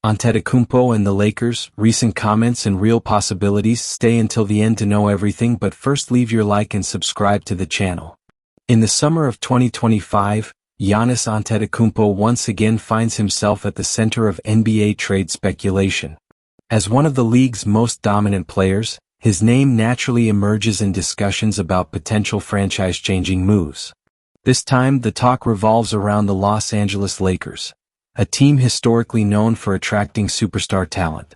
Antetokounmpo and the Lakers, recent comments and real possibilities. Stay until the end to know everything, but first leave your like and subscribe to the channel. In the summer of 2025, Giannis Antetokounmpo once again finds himself at the center of NBA trade speculation. As one of the league's most dominant players, his name naturally emerges in discussions about potential franchise-changing moves. This time, the talk revolves around the Los Angeles Lakers, a team historically known for attracting superstar talent.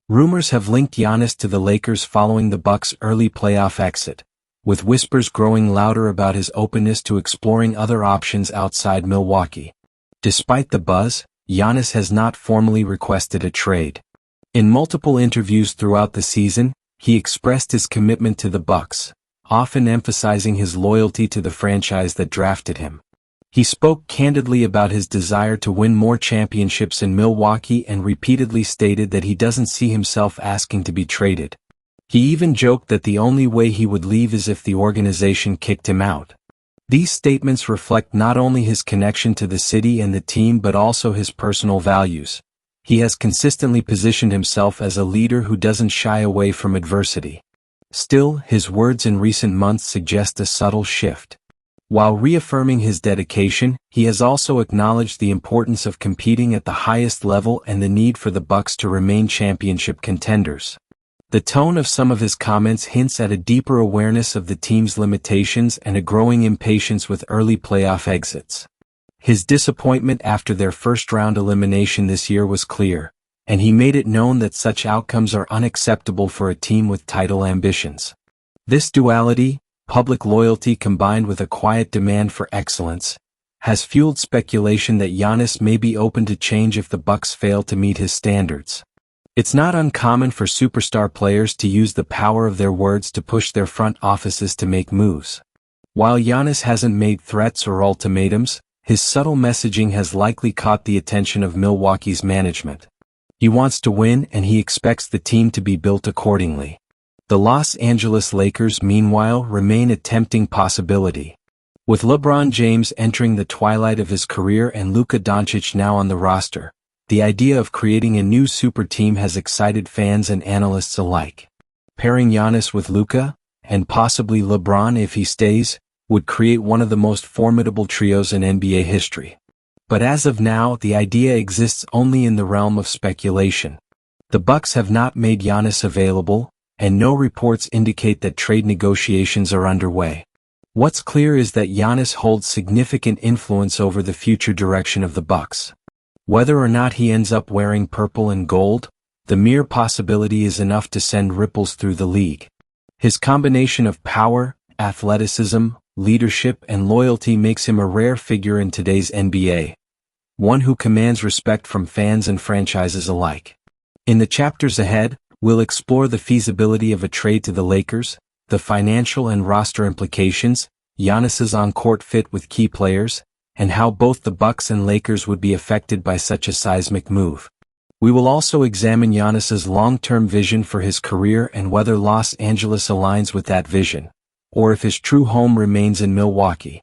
Rumors have linked Giannis to the Lakers following the Bucks' early playoff exit, with whispers growing louder about his openness to exploring other options outside Milwaukee. Despite the buzz, Giannis has not formally requested a trade. In multiple interviews throughout the season, he expressed his commitment to the Bucks, often emphasizing his loyalty to the franchise that drafted him. He spoke candidly about his desire to win more championships in Milwaukee and repeatedly stated that he doesn't see himself asking to be traded. He even joked that the only way he would leave is if the organization kicked him out. These statements reflect not only his connection to the city and the team but also his personal values. He has consistently positioned himself as a leader who doesn't shy away from adversity. Still, his words in recent months suggest a subtle shift. While reaffirming his dedication, he has also acknowledged the importance of competing at the highest level and the need for the Bucks to remain championship contenders. The tone of some of his comments hints at a deeper awareness of the team's limitations and a growing impatience with early playoff exits. His disappointment after their first-round elimination this year was clear, and he made it known that such outcomes are unacceptable for a team with title ambitions. This duality, public loyalty combined with a quiet demand for excellence, has fueled speculation that Giannis may be open to change if the Bucks fail to meet his standards. It's not uncommon for superstar players to use the power of their words to push their front offices to make moves. While Giannis hasn't made threats or ultimatums, his subtle messaging has likely caught the attention of Milwaukee's management. He wants to win and he expects the team to be built accordingly. The Los Angeles Lakers, meanwhile, remain a tempting possibility. With LeBron James entering the twilight of his career and Luka Doncic now on the roster, the idea of creating a new super team has excited fans and analysts alike. Pairing Giannis with Luka, and possibly LeBron if he stays, would create one of the most formidable trios in NBA history. But as of now, the idea exists only in the realm of speculation. The Bucks have not made Giannis available, and no reports indicate that trade negotiations are underway. What's clear is that Giannis holds significant influence over the future direction of the Bucks. Whether or not he ends up wearing purple and gold, the mere possibility is enough to send ripples through the league. His combination of power, athleticism, leadership and loyalty makes him a rare figure in today's NBA, one who commands respect from fans and franchises alike. In the chapters ahead, we'll explore the feasibility of a trade to the Lakers, the financial and roster implications, Giannis's on-court fit with key players, and how both the Bucks and Lakers would be affected by such a seismic move. We will also examine Giannis's long-term vision for his career and whether Los Angeles aligns with that vision, or if his true home remains in Milwaukee.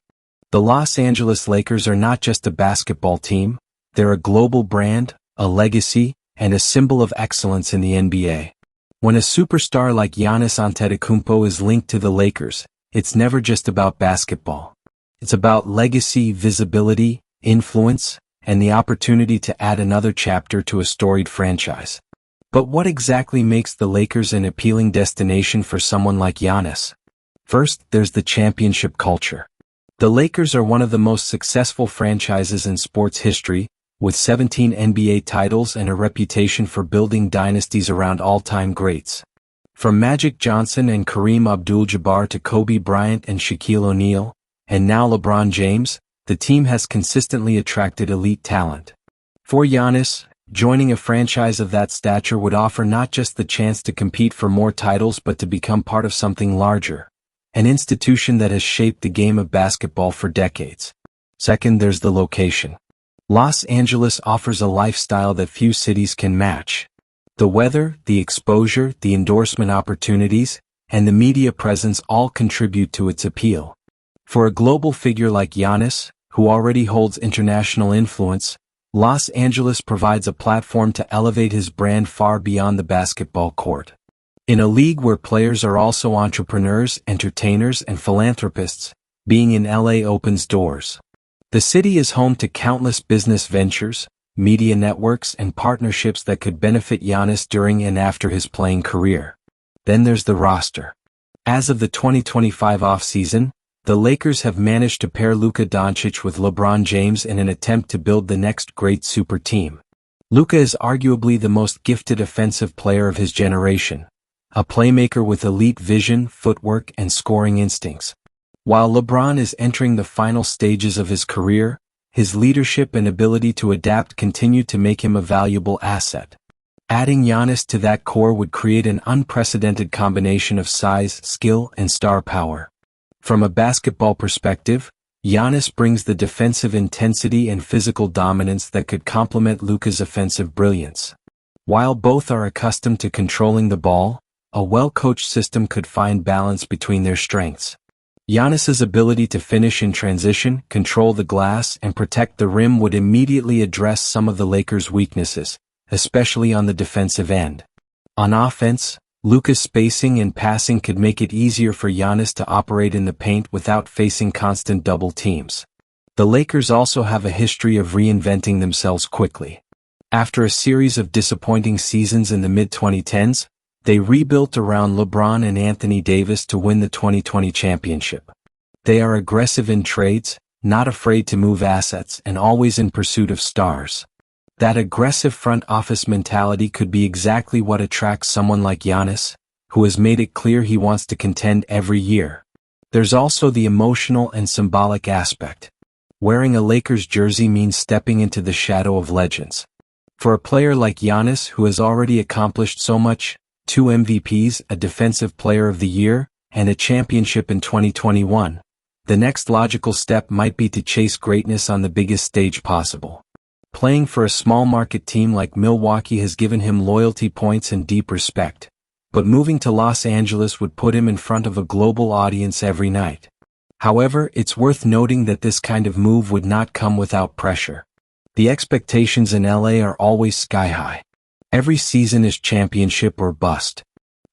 The Los Angeles Lakers are not just a basketball team, they're a global brand, a legacy, and a symbol of excellence in the NBA. When a superstar like Giannis Antetokounmpo is linked to the Lakers, it's never just about basketball. It's about legacy, visibility, influence, and the opportunity to add another chapter to a storied franchise. But what exactly makes the Lakers an appealing destination for someone like Giannis? First, there's the championship culture. The Lakers are one of the most successful franchises in sports history, with 17 NBA titles and a reputation for building dynasties around all-time greats. From Magic Johnson and Kareem Abdul-Jabbar to Kobe Bryant and Shaquille O'Neal, and now LeBron James, the team has consistently attracted elite talent. For Giannis, joining a franchise of that stature would offer not just the chance to compete for more titles but to become part of something larger, an institution that has shaped the game of basketball for decades. Second, there's the location. Los Angeles offers a lifestyle that few cities can match. The weather, the exposure, the endorsement opportunities, and the media presence all contribute to its appeal. For a global figure like Giannis, who already holds international influence, Los Angeles provides a platform to elevate his brand far beyond the basketball court. In a league where players are also entrepreneurs, entertainers, and philanthropists, being in LA opens doors. The city is home to countless business ventures, media networks, and partnerships that could benefit Giannis during and after his playing career. Then there's the roster. As of the 2025 offseason, the Lakers have managed to pair Luka Doncic with LeBron James in an attempt to build the next great super team. Luka is arguably the most gifted offensive player of his generation, a playmaker with elite vision, footwork, and scoring instincts. While LeBron is entering the final stages of his career, his leadership and ability to adapt continue to make him a valuable asset. Adding Giannis to that core would create an unprecedented combination of size, skill, and star power. From a basketball perspective, Giannis brings the defensive intensity and physical dominance that could complement Luka's offensive brilliance. While both are accustomed to controlling the ball, a well-coached system could find balance between their strengths. Giannis's ability to finish in transition, control the glass, and protect the rim would immediately address some of the Lakers' weaknesses, especially on the defensive end. On offense, Luka's spacing and passing could make it easier for Giannis to operate in the paint without facing constant double teams. The Lakers also have a history of reinventing themselves quickly. After a series of disappointing seasons in the mid-2010s, they rebuilt around LeBron and Anthony Davis to win the 2020 championship. They are aggressive in trades, not afraid to move assets, and always in pursuit of stars. That aggressive front office mentality could be exactly what attracts someone like Giannis, who has made it clear he wants to contend every year. There's also the emotional and symbolic aspect. Wearing a Lakers jersey means stepping into the shadow of legends. For a player like Giannis, who has already accomplished so much, 2 MVPs, a Defensive Player of the Year, and a championship in 2021, the next logical step might be to chase greatness on the biggest stage possible. Playing for a small market team like Milwaukee has given him loyalty points and deep respect, but moving to Los Angeles would put him in front of a global audience every night. However, it's worth noting that this kind of move would not come without pressure. The expectations in LA are always sky high. Every season is championship or bust.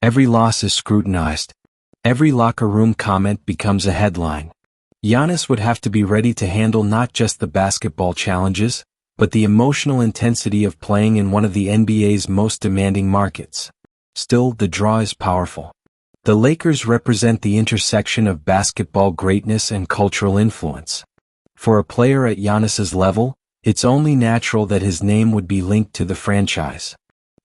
Every loss is scrutinized. Every locker room comment becomes a headline. Giannis would have to be ready to handle not just the basketball challenges, but the emotional intensity of playing in one of the NBA's most demanding markets. Still, the draw is powerful. The Lakers represent the intersection of basketball greatness and cultural influence. For a player at Giannis's level, it's only natural that his name would be linked to the franchise.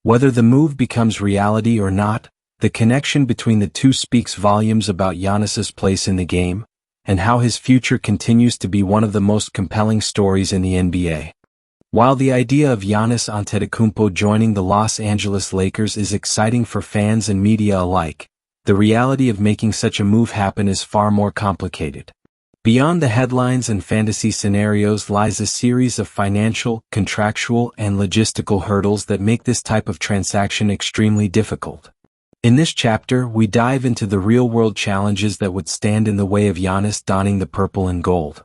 Whether the move becomes reality or not, the connection between the two speaks volumes about Giannis's place in the game, and how his future continues to be one of the most compelling stories in the NBA. While the idea of Giannis Antetokounmpo joining the Los Angeles Lakers is exciting for fans and media alike, the reality of making such a move happen is far more complicated. Beyond the headlines and fantasy scenarios lies a series of financial, contractual, and logistical hurdles that make this type of transaction extremely difficult. In this chapter, we dive into the real-world challenges that would stand in the way of Giannis donning the purple and gold.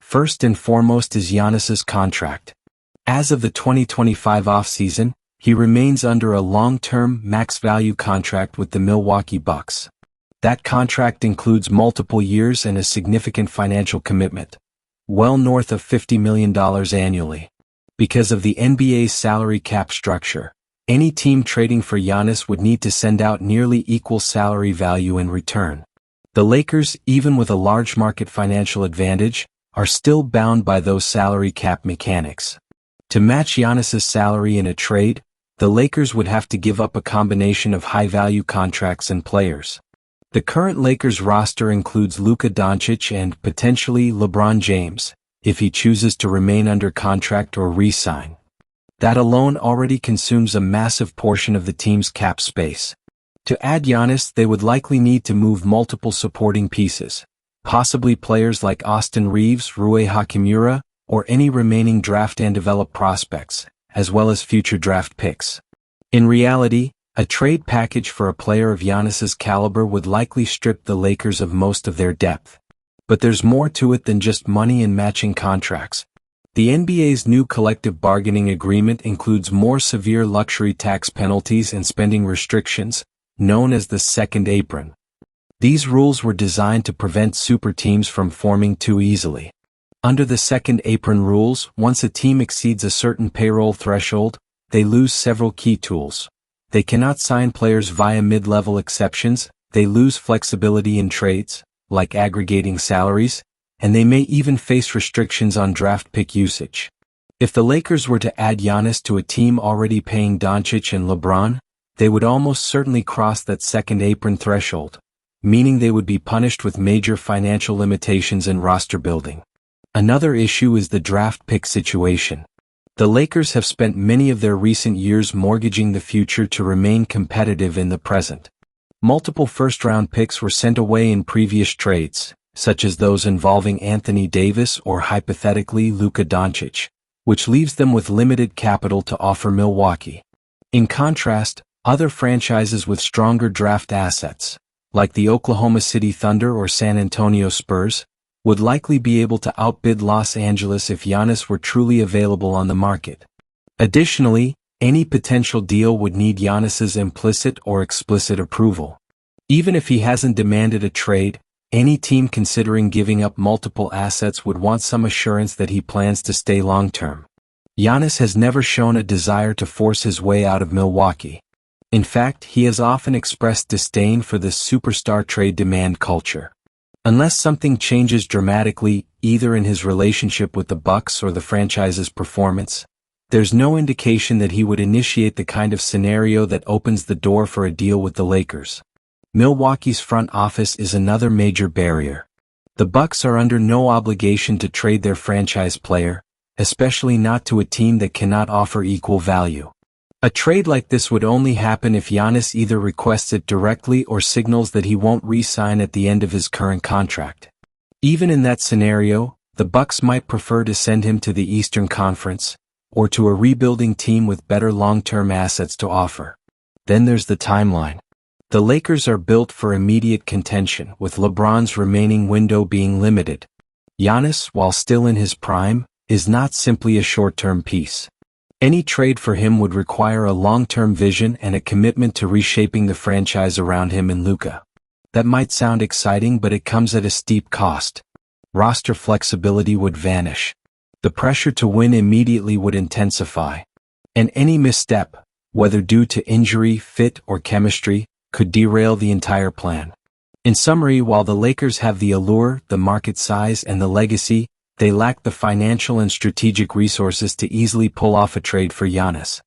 First and foremost is Giannis's contract. As of the 2025 offseason, he remains under a long-term, max-value contract with the Milwaukee Bucks. That contract includes multiple years and a significant financial commitment, well north of $50 million annually. Because of the NBA's salary cap structure, any team trading for Giannis would need to send out nearly equal salary value in return. The Lakers, even with a large market financial advantage, are still bound by those salary cap mechanics. To match Giannis's salary in a trade, the Lakers would have to give up a combination of high-value contracts and players. The current Lakers roster includes Luka Doncic and, potentially, LeBron James, if he chooses to remain under contract or re-sign. That alone already consumes a massive portion of the team's cap space. To add Giannis, they would likely need to move multiple supporting pieces, possibly players like Austin Reeves, Rui Hachimura, or any remaining draft and develop prospects, as well as future draft picks. In reality, a trade package for a player of Giannis's caliber would likely strip the Lakers of most of their depth. But there's more to it than just money and matching contracts. The NBA's new collective bargaining agreement includes more severe luxury tax penalties and spending restrictions, known as the second apron. These rules were designed to prevent super teams from forming too easily. Under the second apron rules, once a team exceeds a certain payroll threshold, they lose several key tools. They cannot sign players via mid-level exceptions, they lose flexibility in trades, like aggregating salaries, and they may even face restrictions on draft pick usage. If the Lakers were to add Giannis to a team already paying Doncic and LeBron, they would almost certainly cross that second apron threshold, meaning they would be punished with major financial limitations and roster building. Another issue is the draft pick situation. The Lakers have spent many of their recent years mortgaging the future to remain competitive in the present. Multiple first-round picks were sent away in previous trades, such as those involving Anthony Davis or hypothetically Luka Doncic, which leaves them with limited capital to offer Milwaukee. In contrast, other franchises with stronger draft assets, like the Oklahoma City Thunder or San Antonio Spurs, would likely be able to outbid Los Angeles if Giannis were truly available on the market. Additionally, any potential deal would need Giannis's implicit or explicit approval. Even if he hasn't demanded a trade, any team considering giving up multiple assets would want some assurance that he plans to stay long-term. Giannis has never shown a desire to force his way out of Milwaukee. In fact, he has often expressed disdain for this superstar trade demand culture. Unless something changes dramatically, either in his relationship with the Bucks or the franchise's performance, there's no indication that he would initiate the kind of scenario that opens the door for a deal with the Lakers. Milwaukee's front office is another major barrier. The Bucks are under no obligation to trade their franchise player, especially not to a team that cannot offer equal value. A trade like this would only happen if Giannis either requests it directly or signals that he won't re-sign at the end of his current contract. Even in that scenario, the Bucks might prefer to send him to the Eastern Conference, or to a rebuilding team with better long-term assets to offer. Then there's the timeline. The Lakers are built for immediate contention, with LeBron's remaining window being limited. Giannis, while still in his prime, is not simply a short-term piece. Any trade for him would require a long-term vision and a commitment to reshaping the franchise around him and Luka. That might sound exciting, but it comes at a steep cost. Roster flexibility would vanish. The pressure to win immediately would intensify. And any misstep, whether due to injury, fit, or chemistry, could derail the entire plan. In summary, while the Lakers have the allure, the market size, and the legacy, they lack the financial and strategic resources to easily pull off a trade for Giannis.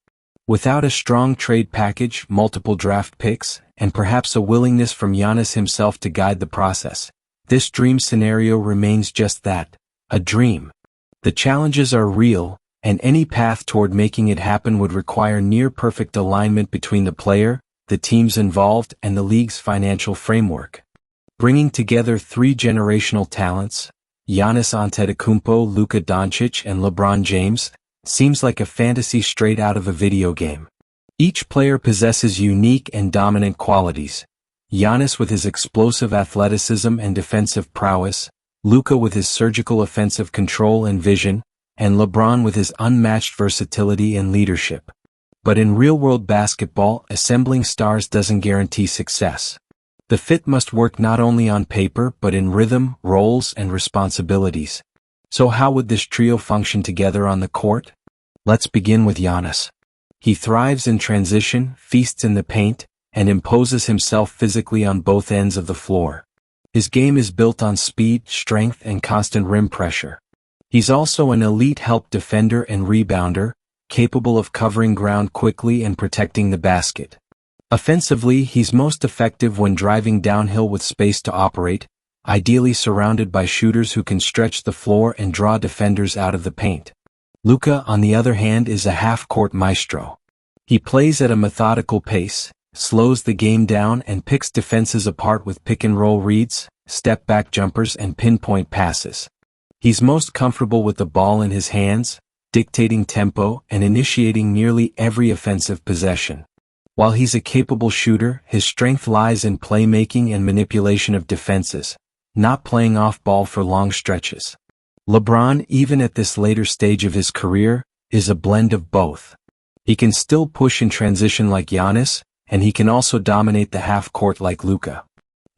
Without a strong trade package, multiple draft picks, and perhaps a willingness from Giannis himself to guide the process, this dream scenario remains just that, a dream. The challenges are real, and any path toward making it happen would require near-perfect alignment between the player, the teams involved, and the league's financial framework. Bringing together three generational talents, Giannis Antetokounmpo, Luka Doncic, and LeBron James, seems like a fantasy straight out of a video game. Each player possesses unique and dominant qualities. Giannis with his explosive athleticism and defensive prowess, Luka with his surgical offensive control and vision, and LeBron with his unmatched versatility and leadership. But in real-world basketball, assembling stars doesn't guarantee success. The fit must work not only on paper but in rhythm, roles, and responsibilities. So how would this trio function together on the court? Let's begin with Giannis. He thrives in transition, feasts in the paint, and imposes himself physically on both ends of the floor. His game is built on speed, strength, and constant rim pressure. He's also an elite help defender and rebounder, capable of covering ground quickly and protecting the basket. Offensively, he's most effective when driving downhill with space to operate, ideally surrounded by shooters who can stretch the floor and draw defenders out of the paint. Luka, on the other hand, is a half-court maestro. He plays at a methodical pace, slows the game down, and picks defenses apart with pick-and-roll reads, step-back jumpers, and pinpoint passes. He's most comfortable with the ball in his hands, dictating tempo and initiating nearly every offensive possession. While he's a capable shooter, his strength lies in playmaking and manipulation of defenses, not playing off ball for long stretches. LeBron, even at this later stage of his career, is a blend of both. He can still push in transition like Giannis, and he can also dominate the half-court like Luka.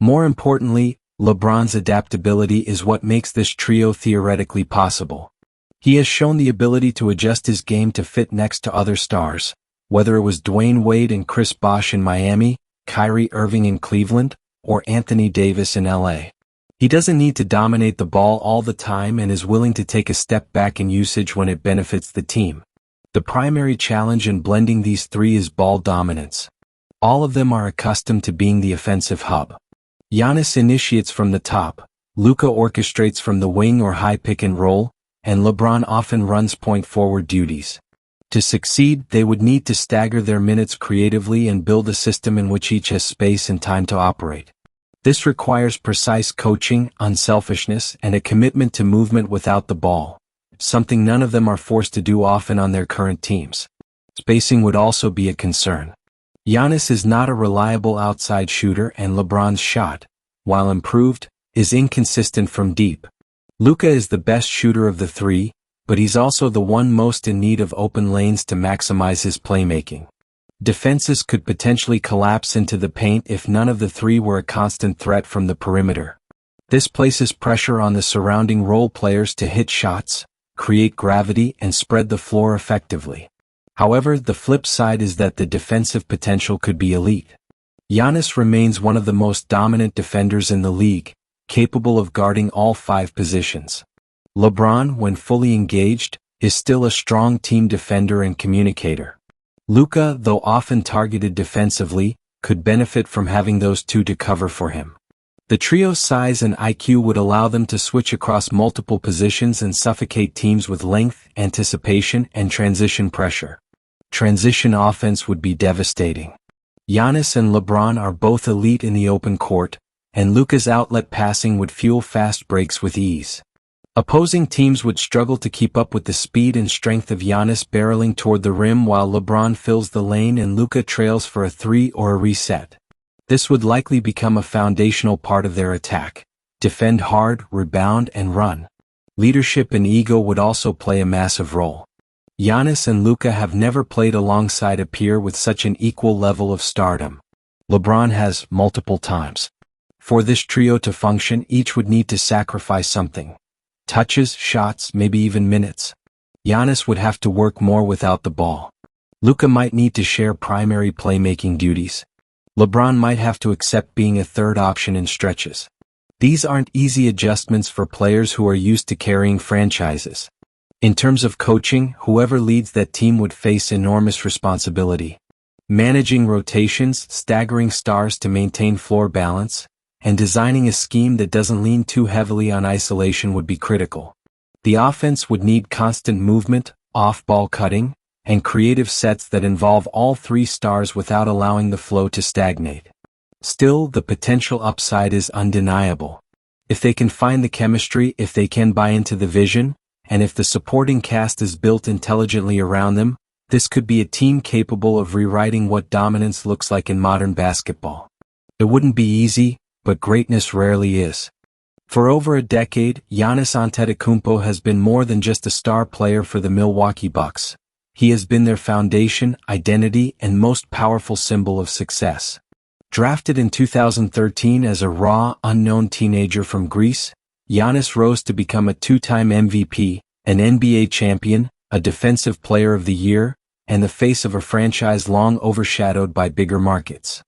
More importantly, LeBron's adaptability is what makes this trio theoretically possible. He has shown the ability to adjust his game to fit next to other stars, whether it was Dwayne Wade and Chris Bosh in Miami, Kyrie Irving in Cleveland, or Anthony Davis in LA. He doesn't need to dominate the ball all the time and is willing to take a step back in usage when it benefits the team. The primary challenge in blending these three is ball dominance. All of them are accustomed to being the offensive hub. Giannis initiates from the top, Luka orchestrates from the wing or high pick and roll, and LeBron often runs point forward duties. To succeed, they would need to stagger their minutes creatively and build a system in which each has space and time to operate. This requires precise coaching, unselfishness, and a commitment to movement without the ball, something none of them are forced to do often on their current teams. Spacing would also be a concern. Giannis is not a reliable outside shooter, and LeBron's shot, while improved, is inconsistent from deep. Luka is the best shooter of the three, but he's also the one most in need of open lanes to maximize his playmaking. Defenses could potentially collapse into the paint if none of the three were a constant threat from the perimeter. This places pressure on the surrounding role players to hit shots, create gravity, and spread the floor effectively. However, the flip side is that the defensive potential could be elite. Giannis remains one of the most dominant defenders in the league, capable of guarding all 5 positions. LeBron, when fully engaged, is still a strong team defender and communicator. Luka, though often targeted defensively, could benefit from having those two to cover for him. The trio's size and IQ would allow them to switch across multiple positions and suffocate teams with length, anticipation, and transition pressure. Transition offense would be devastating. Giannis and LeBron are both elite in the open court, and Luka's outlet passing would fuel fast breaks with ease. Opposing teams would struggle to keep up with the speed and strength of Giannis barreling toward the rim while LeBron fills the lane and Luka trails for a 3 or a reset. This would likely become a foundational part of their attack. Defend hard, rebound, and run. Leadership and ego would also play a massive role. Giannis and Luka have never played alongside a peer with such an equal level of stardom. LeBron has multiple times. For this trio to function, each would need to sacrifice something. Touches, shots, maybe even minutes. Giannis would have to work more without the ball. Luka might need to share primary playmaking duties. LeBron might have to accept being a third option in stretches. These aren't easy adjustments for players who are used to carrying franchises. In terms of coaching, whoever leads that team would face enormous responsibility. Managing rotations, staggering stars to maintain floor balance, and designing a scheme that doesn't lean too heavily on isolation would be critical. The offense would need constant movement, off-ball cutting, and creative sets that involve all 3 stars without allowing the flow to stagnate. Still, the potential upside is undeniable. If they can find the chemistry, if they can buy into the vision, and if the supporting cast is built intelligently around them, this could be a team capable of rewriting what dominance looks like in modern basketball. It wouldn't be easy, but greatness rarely is. For over a decade, Giannis Antetokounmpo has been more than just a star player for the Milwaukee Bucks. He has been their foundation, identity, and most powerful symbol of success. Drafted in 2013 as a raw, unknown teenager from Greece, Giannis rose to become a 2-time MVP, an NBA champion, a Defensive Player of the Year, and the face of a franchise long overshadowed by bigger markets.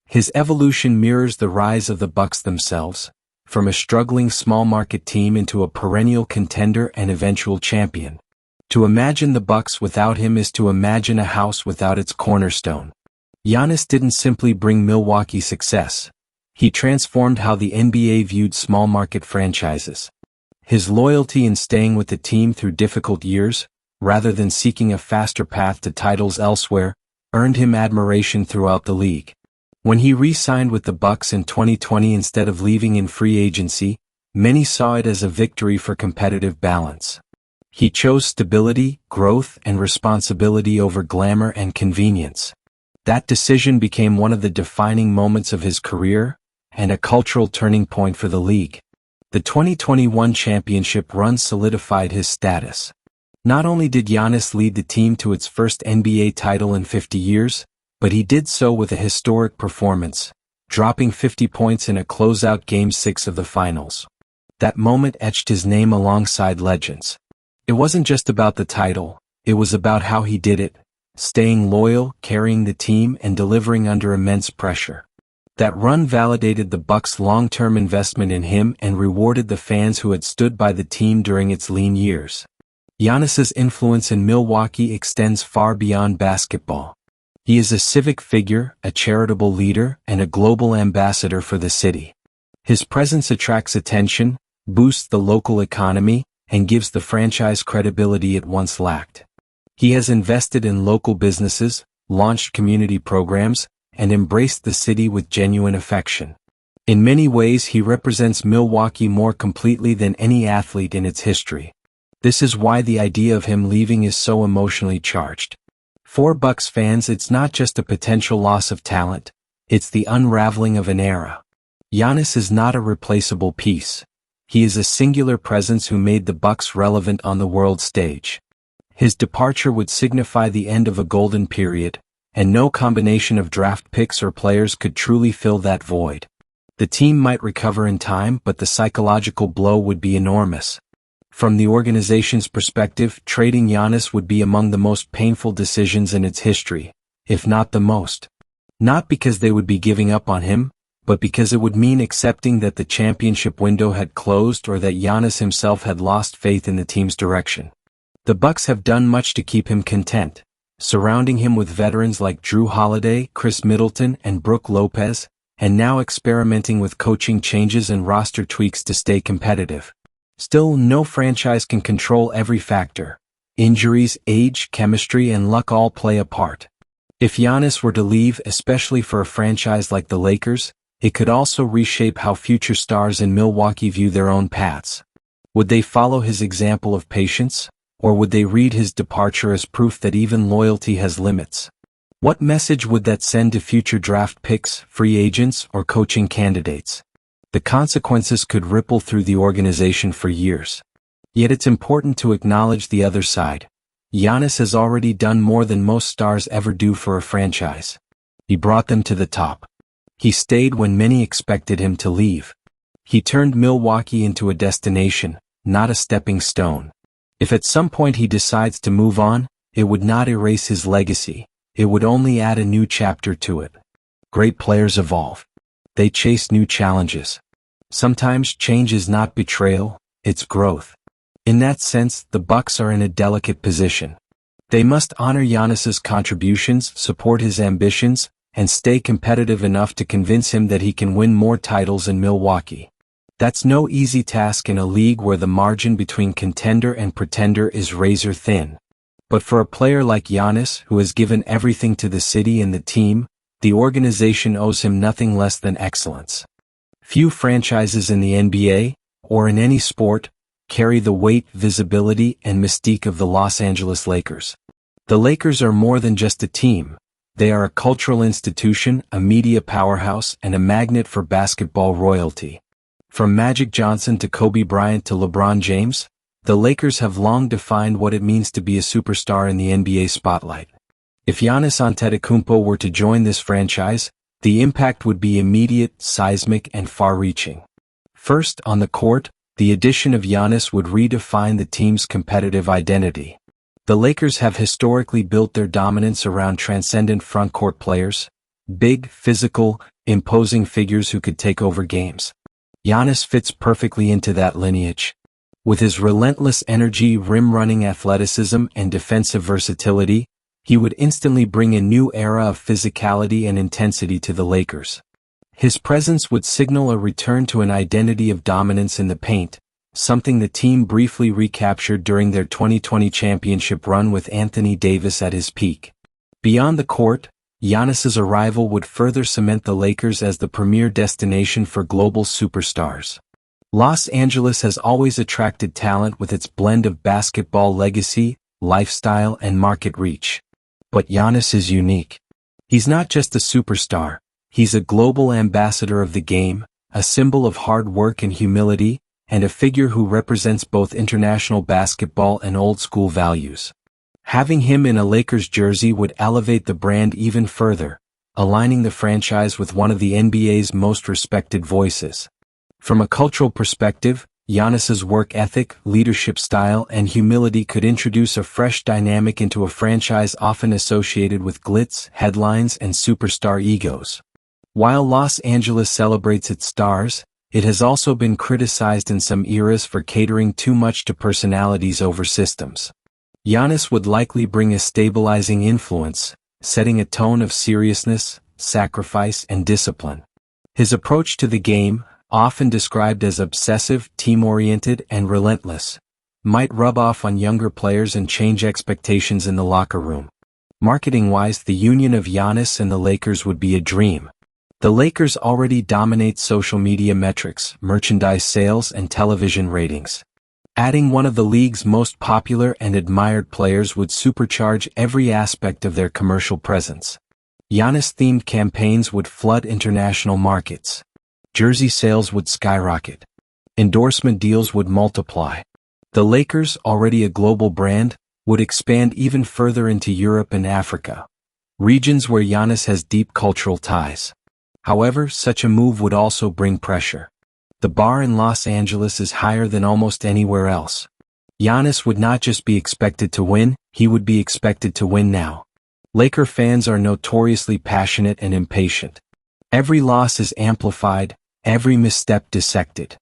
His evolution mirrors the rise of the Bucks themselves, from a struggling small-market team into a perennial contender and eventual champion. To imagine the Bucks without him is to imagine a house without its cornerstone. Giannis didn't simply bring Milwaukee success. He transformed how the NBA viewed small-market franchises. His loyalty in staying with the team through difficult years, rather than seeking a faster path to titles elsewhere, earned him admiration throughout the league. When he re-signed with the Bucks in 2020 instead of leaving in free agency, many saw it as a victory for competitive balance. He chose stability, growth, and responsibility over glamour and convenience. That decision became one of the defining moments of his career, and a cultural turning point for the league. The 2021 championship run solidified his status. Not only did Giannis lead the team to its first NBA title in 50 years, but he did so with a historic performance, dropping 50 points in a closeout Game 6 of the Finals. That moment etched his name alongside legends. It wasn't just about the title, it was about how he did it, staying loyal, carrying the team, and delivering under immense pressure. That run validated the Bucks' long-term investment in him and rewarded the fans who had stood by the team during its lean years. Giannis's influence in Milwaukee extends far beyond basketball. He is a civic figure, a charitable leader, and a global ambassador for the city. His presence attracts attention, boosts the local economy, and gives the franchise credibility it once lacked. He has invested in local businesses, launched community programs, and embraced the city with genuine affection. In many ways, he represents Milwaukee more completely than any athlete in its history. This is why the idea of him leaving is so emotionally charged. For Bucks fans, it's not just a potential loss of talent, it's the unraveling of an era. Giannis is not a replaceable piece. He is a singular presence who made the Bucks relevant on the world stage. His departure would signify the end of a golden period, and no combination of draft picks or players could truly fill that void. The team might recover in time, but the psychological blow would be enormous. From the organization's perspective, trading Giannis would be among the most painful decisions in its history, if not the most. Not because they would be giving up on him, but because it would mean accepting that the championship window had closed or that Giannis himself had lost faith in the team's direction. The Bucks have done much to keep him content, surrounding him with veterans like Drew Holiday, Chris Middleton, and Brook Lopez, and now experimenting with coaching changes and roster tweaks to stay competitive. Still, no franchise can control every factor. Injuries, age, chemistry, and luck all play a part. If Giannis were to leave, especially for a franchise like the Lakers, it could also reshape how future stars in Milwaukee view their own paths. Would they follow his example of patience, or would they read his departure as proof that even loyalty has limits? What message would that send to future draft picks, free agents, or coaching candidates? The consequences could ripple through the organization for years. Yet it's important to acknowledge the other side. Giannis has already done more than most stars ever do for a franchise. He brought them to the top. He stayed when many expected him to leave. He turned Milwaukee into a destination, not a stepping stone. If at some point he decides to move on, it would not erase his legacy. It would only add a new chapter to it. Great players evolve. They chase new challenges. Sometimes change is not betrayal, it's growth. In that sense, the Bucks are in a delicate position. They must honor Giannis's contributions, support his ambitions, and stay competitive enough to convince him that he can win more titles in Milwaukee. That's no easy task in a league where the margin between contender and pretender is razor thin. But for a player like Giannis, who has given everything to the city and the team, the organization owes him nothing less than excellence. Few franchises in the NBA, or in any sport, carry the weight, visibility, and mystique of the Los Angeles Lakers. The Lakers are more than just a team. They are a cultural institution, a media powerhouse, and a magnet for basketball royalty. From Magic Johnson to Kobe Bryant to LeBron James, the Lakers have long defined what it means to be a superstar in the NBA spotlight. If Giannis Antetokounmpo were to join this franchise, the impact would be immediate, seismic, and far-reaching. First, on the court, the addition of Giannis would redefine the team's competitive identity. The Lakers have historically built their dominance around transcendent front-court players, big, physical, imposing figures who could take over games. Giannis fits perfectly into that lineage. With his relentless energy, rim-running athleticism, and defensive versatility, he would instantly bring a new era of physicality and intensity to the Lakers. His presence would signal a return to an identity of dominance in the paint, something the team briefly recaptured during their 2020 championship run with Anthony Davis at his peak. Beyond the court, Giannis's arrival would further cement the Lakers as the premier destination for global superstars. Los Angeles has always attracted talent with its blend of basketball legacy, lifestyle, and market reach. But Giannis is unique. He's not just a superstar, he's a global ambassador of the game, a symbol of hard work and humility, and a figure who represents both international basketball and old-school values. Having him in a Lakers jersey would elevate the brand even further, aligning the franchise with one of the NBA's most respected voices. From a cultural perspective, Giannis's work ethic, leadership style, and humility could introduce a fresh dynamic into a franchise often associated with glitz, headlines, and superstar egos. While Los Angeles celebrates its stars, it has also been criticized in some eras for catering too much to personalities over systems. Giannis would likely bring a stabilizing influence, setting a tone of seriousness, sacrifice, and discipline. His approach to the game, often described as obsessive, team-oriented, and relentless, might rub off on younger players and change expectations in the locker room. Marketing-wise, the union of Giannis and the Lakers would be a dream. The Lakers already dominate social media metrics, merchandise sales, and television ratings. Adding one of the league's most popular and admired players would supercharge every aspect of their commercial presence. Giannis-themed campaigns would flood international markets. Jersey sales would skyrocket. Endorsement deals would multiply. The Lakers, already a global brand, would expand even further into Europe and Africa, regions where Giannis has deep cultural ties. However, such a move would also bring pressure. The bar in Los Angeles is higher than almost anywhere else. Giannis would not just be expected to win, he would be expected to win now. Laker fans are notoriously passionate and impatient. Every loss is amplified, every misstep dissected.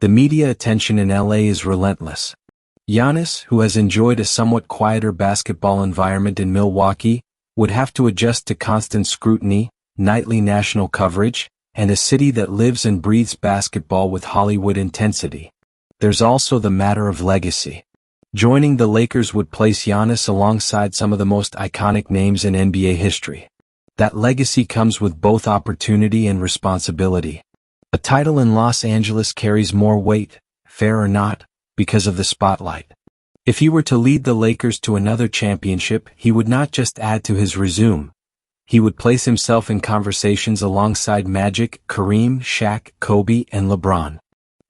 The media attention in LA is relentless. Giannis, who has enjoyed a somewhat quieter basketball environment in Milwaukee, would have to adjust to constant scrutiny, nightly national coverage, and a city that lives and breathes basketball with Hollywood intensity. There's also the matter of legacy. Joining the Lakers would place Giannis alongside some of the most iconic names in NBA history. That legacy comes with both opportunity and responsibility. A title in Los Angeles carries more weight, fair or not, because of the spotlight. If he were to lead the Lakers to another championship, he would not just add to his resume. He would place himself in conversations alongside Magic, Kareem, Shaq, Kobe, and LeBron.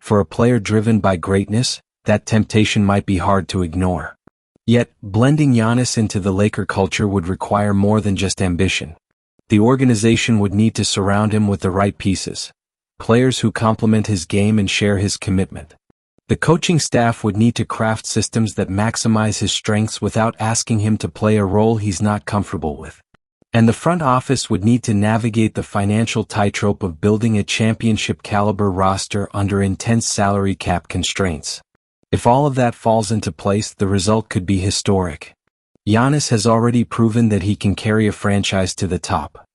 For a player driven by greatness, that temptation might be hard to ignore. Yet, blending Giannis into the Laker culture would require more than just ambition. The organization would need to surround him with the right pieces. Players who complement his game and share his commitment. The coaching staff would need to craft systems that maximize his strengths without asking him to play a role he's not comfortable with. And the front office would need to navigate the financial tightrope of building a championship-caliber roster under intense salary cap constraints. If all of that falls into place, the result could be historic. Giannis has already proven that he can carry a franchise to the top.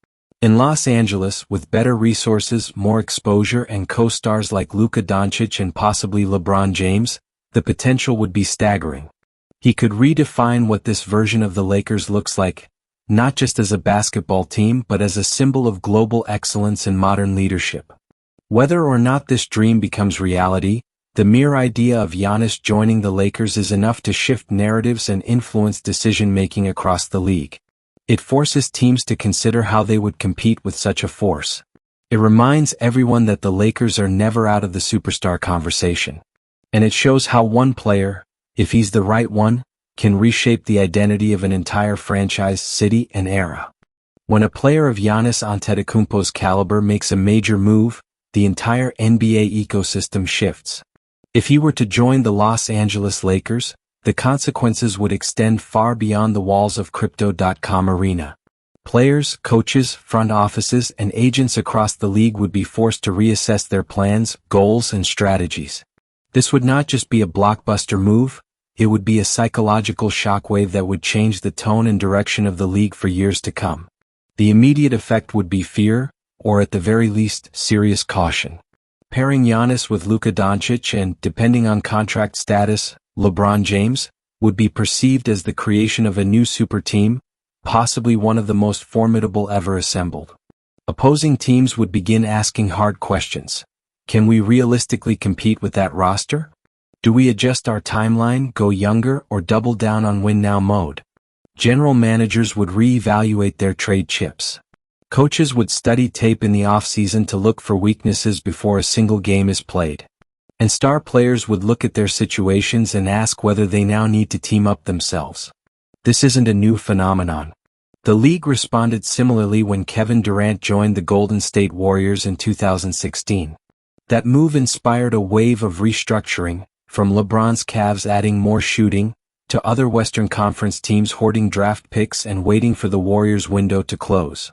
In Los Angeles, with better resources, more exposure, and co-stars like Luka Doncic and possibly LeBron James, the potential would be staggering. He could redefine what this version of the Lakers looks like, not just as a basketball team but as a symbol of global excellence and modern leadership. Whether or not this dream becomes reality, the mere idea of Giannis joining the Lakers is enough to shift narratives and influence decision-making across the league. It forces teams to consider how they would compete with such a force. It reminds everyone that the Lakers are never out of the superstar conversation. And it shows how one player, if he's the right one, can reshape the identity of an entire franchise, city, and era. When a player of Giannis Antetokounmpo's caliber makes a major move, the entire NBA ecosystem shifts. If he were to join the Los Angeles Lakers, the consequences would extend far beyond the walls of Crypto.com arena. Players, coaches, front offices, and agents across the league would be forced to reassess their plans, goals, and strategies. This would not just be a blockbuster move, it would be a psychological shockwave that would change the tone and direction of the league for years to come. The immediate effect would be fear, or at the very least, serious caution. Pairing Giannis with Luka Doncic and, depending on contract status, LeBron James, would be perceived as the creation of a new super team, possibly one of the most formidable ever assembled. Opposing teams would begin asking hard questions. Can we realistically compete with that roster? Do we adjust our timeline, go younger, or double down on win-now mode? General managers would re-evaluate their trade chips. Coaches would study tape in the off-season to look for weaknesses before a single game is played. and star players would look at their situations and ask whether they now need to team up themselves. This isn't a new phenomenon. The league responded similarly when Kevin Durant joined the Golden State Warriors in 2016. That move inspired a wave of restructuring, from LeBron's Cavs adding more shooting, to other Western Conference teams hoarding draft picks and waiting for the Warriors' window to close.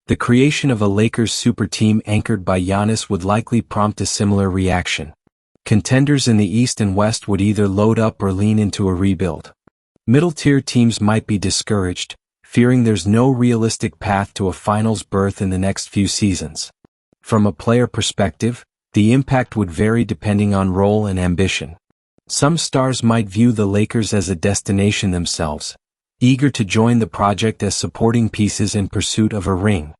The creation of a Lakers super team anchored by Giannis would likely prompt a similar reaction. Contenders in the East and West would either load up or lean into a rebuild. Middle-tier teams might be discouraged, fearing there's no realistic path to a finals berth in the next few seasons. From a player perspective, the impact would vary depending on role and ambition. Some stars might view the Lakers as a destination themselves, eager to join the project as supporting pieces in pursuit of a ring.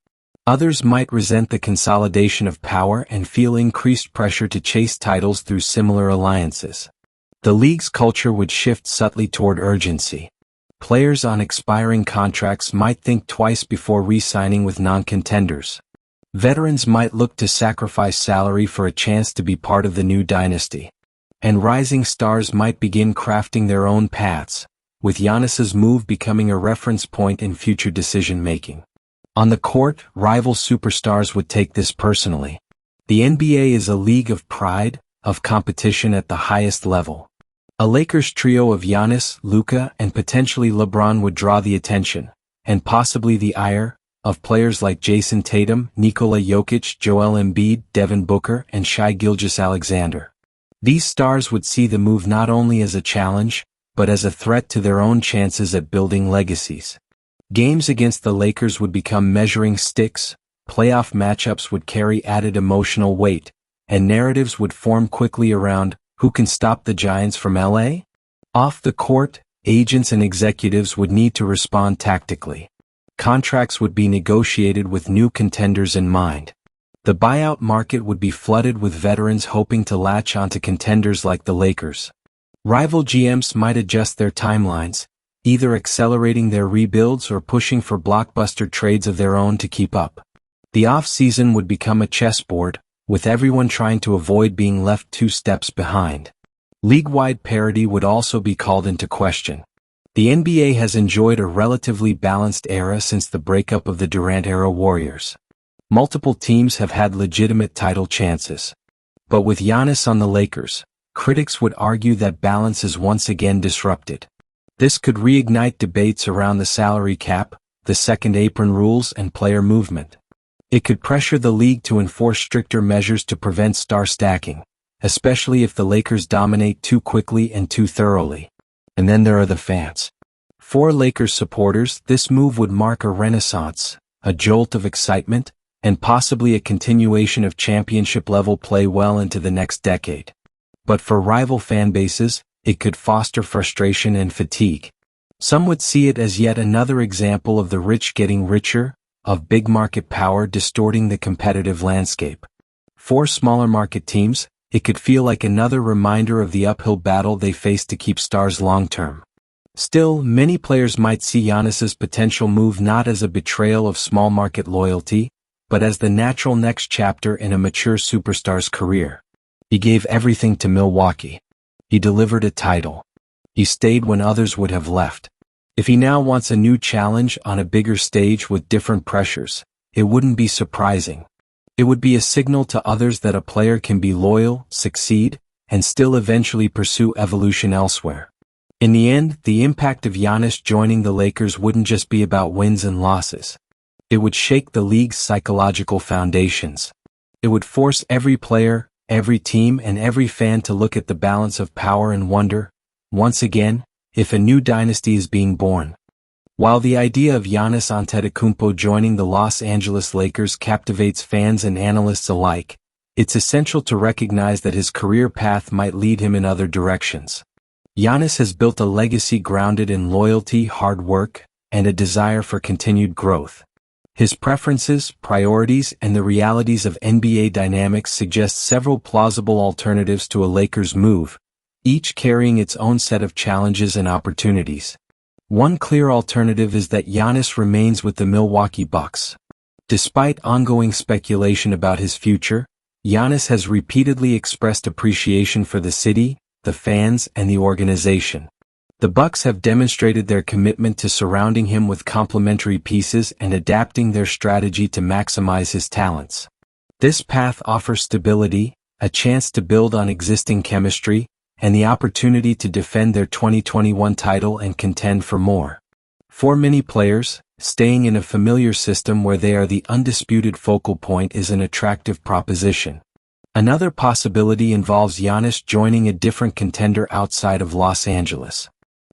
Others might resent the consolidation of power and feel increased pressure to chase titles through similar alliances. The league's culture would shift subtly toward urgency. Players on expiring contracts might think twice before re-signing with non-contenders. Veterans might look to sacrifice salary for a chance to be part of the new dynasty. And rising stars might begin crafting their own paths, with Giannis's move becoming a reference point in future decision-making. On the court, rival superstars would take this personally. The NBA is a league of pride, of competition at the highest level. A Lakers trio of Giannis, Luka, and potentially LeBron would draw the attention, and possibly the ire, of players like Jason Tatum, Nikola Jokic, Joel Embiid, Devin Booker, and Shai Gilgeous-Alexander. These stars would see the move not only as a challenge, but as a threat to their own chances at building legacies. Games against the Lakers would become measuring sticks, playoff matchups would carry added emotional weight, and narratives would form quickly around, who can stop the Giants from LA? Off the court, agents and executives would need to respond tactically. Contracts would be negotiated with new contenders in mind. The buyout market would be flooded with veterans hoping to latch onto contenders like the Lakers. Rival GMs might adjust their timelines, either accelerating their rebuilds or pushing for blockbuster trades of their own to keep up. The off-season would become a chessboard, with everyone trying to avoid being left 2 steps behind. League-wide parity would also be called into question. The NBA has enjoyed a relatively balanced era since the breakup of the Durant-era Warriors. Multiple teams have had legitimate title chances. But with Giannis on the Lakers, critics would argue that balance is once again disrupted. This could reignite debates around the salary cap, the second apron rules, and player movement. It could pressure the league to enforce stricter measures to prevent star stacking, especially if the Lakers dominate too quickly and too thoroughly. And then there are the fans. For Lakers supporters, this move would mark a renaissance, a jolt of excitement, and possibly a continuation of championship-level play well into the next decade. But for rival fan bases, it could foster frustration and fatigue. Some would see it as yet another example of the rich getting richer, of big market power distorting the competitive landscape. For smaller market teams, it could feel like another reminder of the uphill battle they face to keep stars long-term. Still, many players might see Giannis's potential move not as a betrayal of small market loyalty, but as the natural next chapter in a mature superstar's career. He gave everything to Milwaukee. He delivered a title. He stayed when others would have left. If he now wants a new challenge on a bigger stage with different pressures, it wouldn't be surprising. It would be a signal to others that a player can be loyal, succeed, and still eventually pursue evolution elsewhere. In the end, the impact of Giannis joining the Lakers wouldn't just be about wins and losses. It would shake the league's psychological foundations. It would force every player, every team, and every fan to look at the balance of power and wonder, once again, if a new dynasty is being born. While the idea of Giannis Antetokounmpo joining the Los Angeles Lakers captivates fans and analysts alike, it's essential to recognize that his career path might lead him in other directions. Giannis has built a legacy grounded in loyalty, hard work, and a desire for continued growth. His preferences, priorities, and the realities of NBA dynamics suggest several plausible alternatives to a Lakers move, each carrying its own set of challenges and opportunities. One clear alternative is that Giannis remains with the Milwaukee Bucks. Despite ongoing speculation about his future, Giannis has repeatedly expressed appreciation for the city, the fans, and the organization. The Bucks have demonstrated their commitment to surrounding him with complementary pieces and adapting their strategy to maximize his talents. This path offers stability, a chance to build on existing chemistry, and the opportunity to defend their 2021 title and contend for more. For many players, staying in a familiar system where they are the undisputed focal point is an attractive proposition. Another possibility involves Giannis joining a different contender outside of Los Angeles.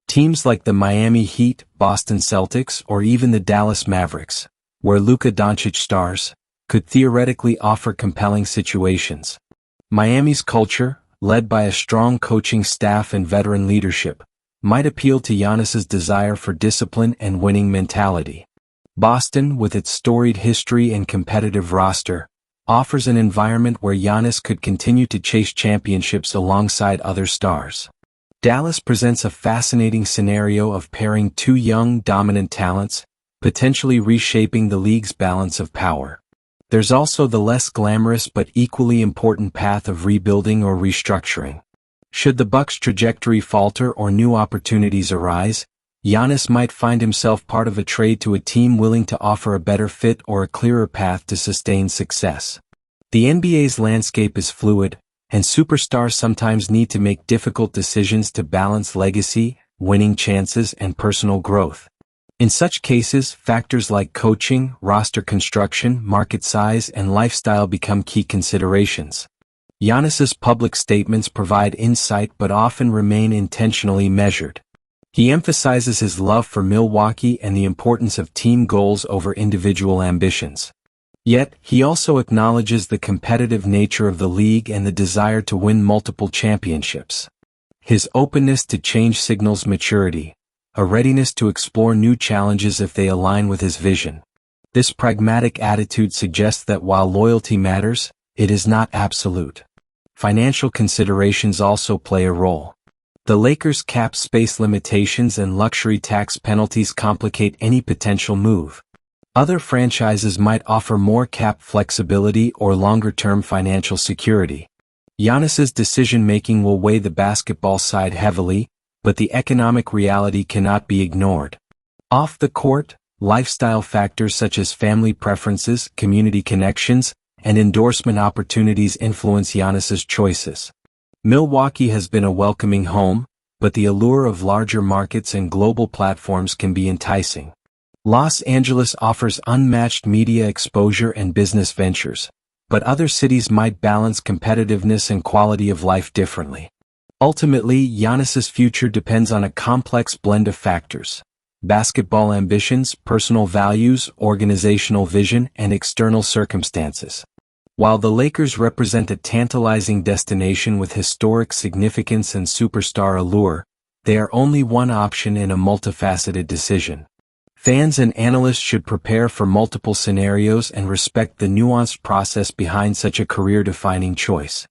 Teams like the Miami Heat, Boston Celtics, or even the Dallas Mavericks, where Luka Doncic stars, could theoretically offer compelling situations. Miami's culture, led by a strong coaching staff and veteran leadership, might appeal to Giannis's desire for discipline and winning mentality. Boston, with its storied history and competitive roster, offers an environment where Giannis could continue to chase championships alongside other stars. Dallas presents a fascinating scenario of pairing two young, dominant talents, potentially reshaping the league's balance of power. There's also the less glamorous but equally important path of rebuilding or restructuring. Should the Bucks' trajectory falter or new opportunities arise, Giannis might find himself part of a trade to a team willing to offer a better fit or a clearer path to sustained success. The NBA's landscape is fluid, and superstars sometimes need to make difficult decisions to balance legacy, winning chances, and personal growth. In such cases, factors like coaching, roster construction, market size, and lifestyle become key considerations. Giannis's public statements provide insight but often remain intentionally measured. He emphasizes his love for Milwaukee and the importance of team goals over individual ambitions. Yet, he also acknowledges the competitive nature of the league and the desire to win multiple championships. His openness to change signals maturity, a readiness to explore new challenges if they align with his vision. This pragmatic attitude suggests that while loyalty matters, it is not absolute. Financial considerations also play a role. The Lakers' cap space limitations and luxury tax penalties complicate any potential move. Other franchises might offer more cap flexibility or longer-term financial security. Giannis's decision-making will weigh the basketball side heavily, but the economic reality cannot be ignored. Off the court, lifestyle factors such as family preferences, community connections, and endorsement opportunities influence Giannis's choices. Milwaukee has been a welcoming home, but the allure of larger markets and global platforms can be enticing. Los Angeles offers unmatched media exposure and business ventures, but other cities might balance competitiveness and quality of life differently. Ultimately, Giannis's future depends on a complex blend of factors: basketball ambitions, personal values, organizational vision, and external circumstances. While the Lakers represent a tantalizing destination with historic significance and superstar allure, they are only one option in a multifaceted decision. Fans and analysts should prepare for multiple scenarios and respect the nuanced process behind such a career-defining choice.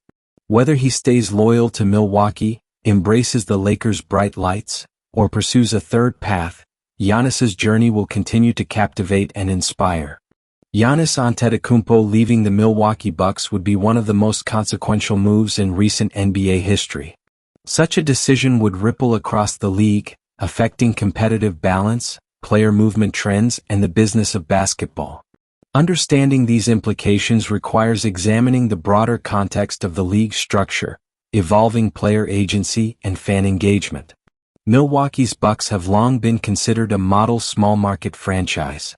Whether he stays loyal to Milwaukee, embraces the Lakers' bright lights, or pursues a third path, Giannis's journey will continue to captivate and inspire. Giannis Antetokounmpo leaving the Milwaukee Bucks would be one of the most consequential moves in recent NBA history. Such a decision would ripple across the league, affecting competitive balance, player movement trends, and the business of basketball. Understanding these implications requires examining the broader context of the league's structure, evolving player agency, and fan engagement. Milwaukee's Bucks have long been considered a model small-market franchise.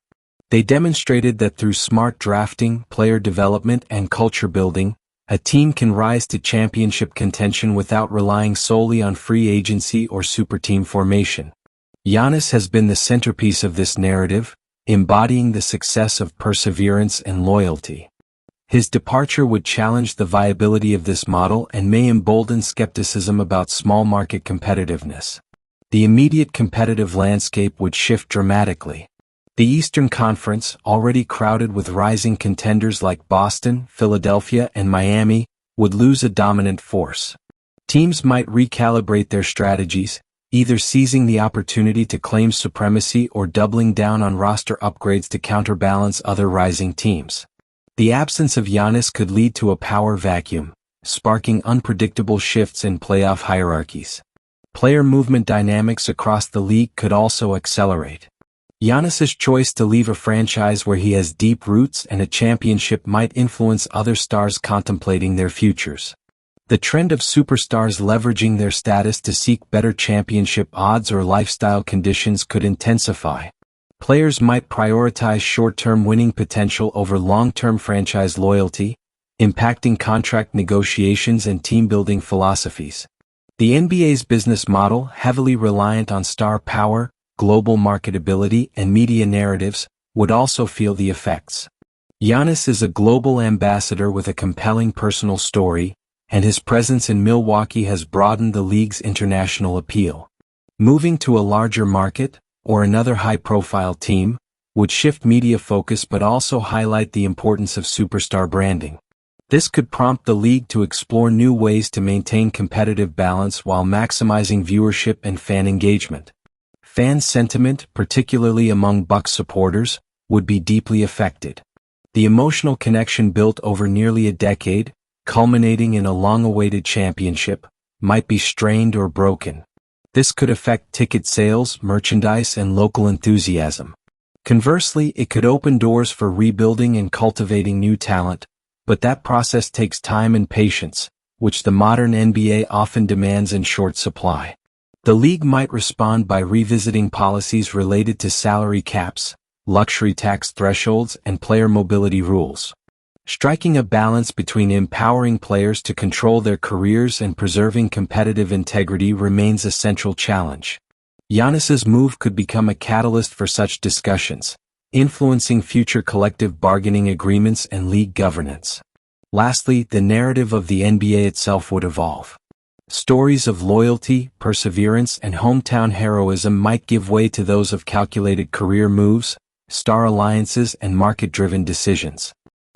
They demonstrated that through smart drafting, player development, and culture building, a team can rise to championship contention without relying solely on free agency or superteam formation. Giannis has been the centerpiece of this narrative, embodying the success of perseverance and loyalty. His departure would challenge the viability of this model and may embolden skepticism about small-market competitiveness. The immediate competitive landscape would shift dramatically. The Eastern Conference, already crowded with rising contenders like Boston, Philadelphia, and Miami, would lose a dominant force. Teams might recalibrate their strategies, either seizing the opportunity to claim supremacy or doubling down on roster upgrades to counterbalance other rising teams. The absence of Giannis could lead to a power vacuum, sparking unpredictable shifts in playoff hierarchies. Player movement dynamics across the league could also accelerate. Giannis's choice to leave a franchise where he has deep roots and a championship might influence other stars contemplating their futures. The trend of superstars leveraging their status to seek better championship odds or lifestyle conditions could intensify. Players might prioritize short-term winning potential over long-term franchise loyalty, impacting contract negotiations and team-building philosophies. The NBA's business model, heavily reliant on star power, global marketability, and media narratives, would also feel the effects. Giannis is a global ambassador with a compelling personal story, and his presence in Milwaukee has broadened the league's international appeal. Moving to a larger market, or another high-profile team, would shift media focus but also highlight the importance of superstar branding. This could prompt the league to explore new ways to maintain competitive balance while maximizing viewership and fan engagement. Fan sentiment, particularly among Bucks supporters, would be deeply affected. The emotional connection built over nearly a decade, culminating in a long-awaited championship, might be strained or broken. This could affect ticket sales, merchandise, and local enthusiasm. Conversely, it could open doors for rebuilding and cultivating new talent, but that process takes time and patience, which the modern NBA often demands in short supply. The league might respond by revisiting policies related to salary caps, luxury tax thresholds, and player mobility rules. Striking a balance between empowering players to control their careers and preserving competitive integrity remains a central challenge. Giannis's move could become a catalyst for such discussions, influencing future collective bargaining agreements and league governance. Lastly, the narrative of the NBA itself would evolve. Stories of loyalty, perseverance, and hometown heroism might give way to those of calculated career moves, star alliances, and market-driven decisions.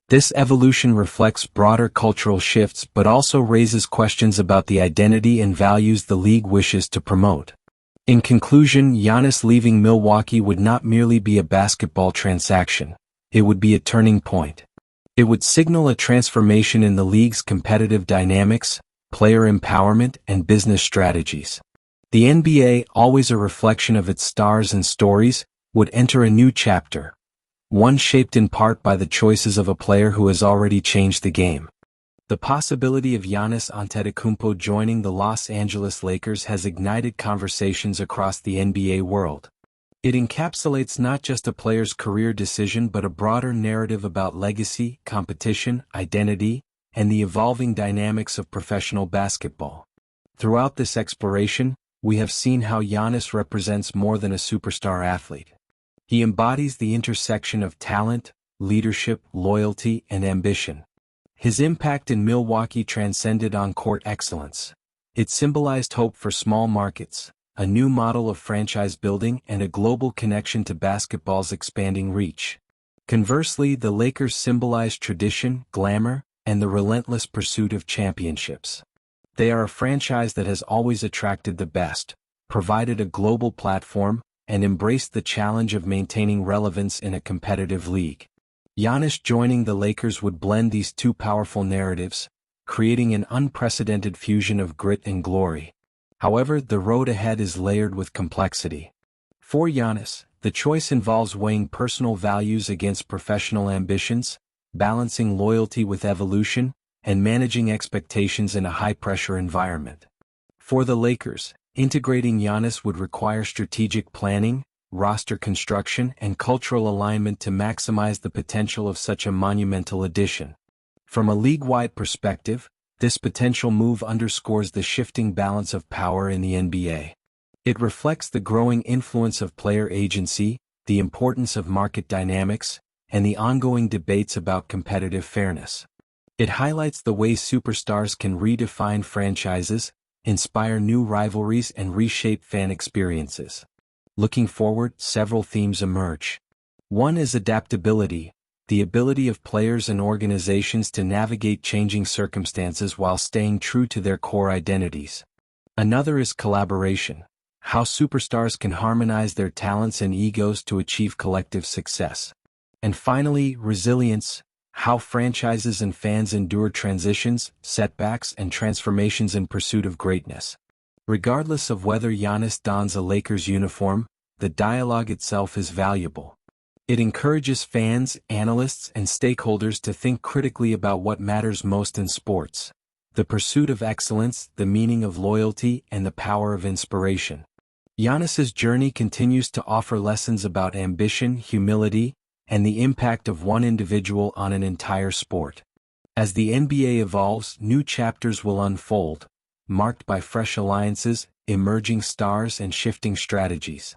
This evolution reflects broader cultural shifts but also raises questions about the identity and values the league wishes to promote. In conclusion, Giannis leaving Milwaukee would not merely be a basketball transaction, it would be a turning point. It would signal a transformation in the league's competitive dynamics, player empowerment, and business strategies. The NBA, always a reflection of its stars and stories, would enter a new chapter, one shaped in part by the choices of a player who has already changed the game. The possibility of Giannis Antetokounmpo joining the Los Angeles Lakers has ignited conversations across the NBA world. It encapsulates not just a player's career decision but a broader narrative about legacy, competition, identity, and the evolving dynamics of professional basketball. Throughout this exploration, we have seen how Giannis represents more than a superstar athlete. He embodies the intersection of talent, leadership, loyalty, and ambition. His impact in Milwaukee transcended on-court excellence. It symbolized hope for small markets, a new model of franchise building, and a global connection to basketball's expanding reach. Conversely, the Lakers symbolized tradition, glamour, and the relentless pursuit of championships. They are a franchise that has always attracted the best, provided a global platform, and embraced the challenge of maintaining relevance in a competitive league. Giannis joining the Lakers would blend these two powerful narratives, creating an unprecedented fusion of grit and glory. However, the road ahead is layered with complexity. For Giannis, the choice involves weighing personal values against professional ambitions, balancing loyalty with evolution, and managing expectations in a high-pressure environment. For the Lakers, integrating Giannis would require strategic planning, roster construction, and cultural alignment to maximize the potential of such a monumental addition. From a league-wide perspective, this potential move underscores the shifting balance of power in the NBA. It reflects the growing influence of player agency, the importance of market dynamics, and the ongoing debates about competitive fairness. It highlights the way superstars can redefine franchises, inspire new rivalries, and reshape fan experiences. Looking forward, several themes emerge. One is adaptability, the ability of players and organizations to navigate changing circumstances while staying true to their core identities. Another is collaboration, how superstars can harmonize their talents and egos to achieve collective success. And finally, resilience, how franchises and fans endure transitions, setbacks, and transformations in pursuit of greatness. Regardless of whether Giannis dons a Lakers uniform, the dialogue itself is valuable. It encourages fans, analysts, and stakeholders to think critically about what matters most in sports: the pursuit of excellence, the meaning of loyalty, and the power of inspiration. Giannis's journey continues to offer lessons about ambition, humility, and the impact of one individual on an entire sport. As the NBA evolves, new chapters will unfold, marked by fresh alliances, emerging stars, and shifting strategies.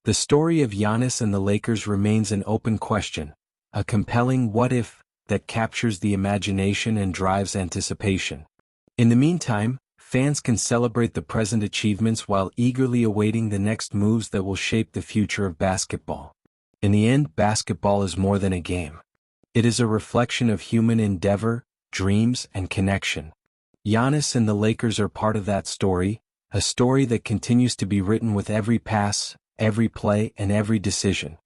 The story of Giannis and the Lakers remains an open question, a compelling what-if that captures the imagination and drives anticipation. In the meantime, fans can celebrate the present achievements while eagerly awaiting the next moves that will shape the future of basketball. In the end, basketball is more than a game. It is a reflection of human endeavor, dreams, and connection. Giannis and the Lakers are part of that story, a story that continues to be written with every pass, every play, and every decision.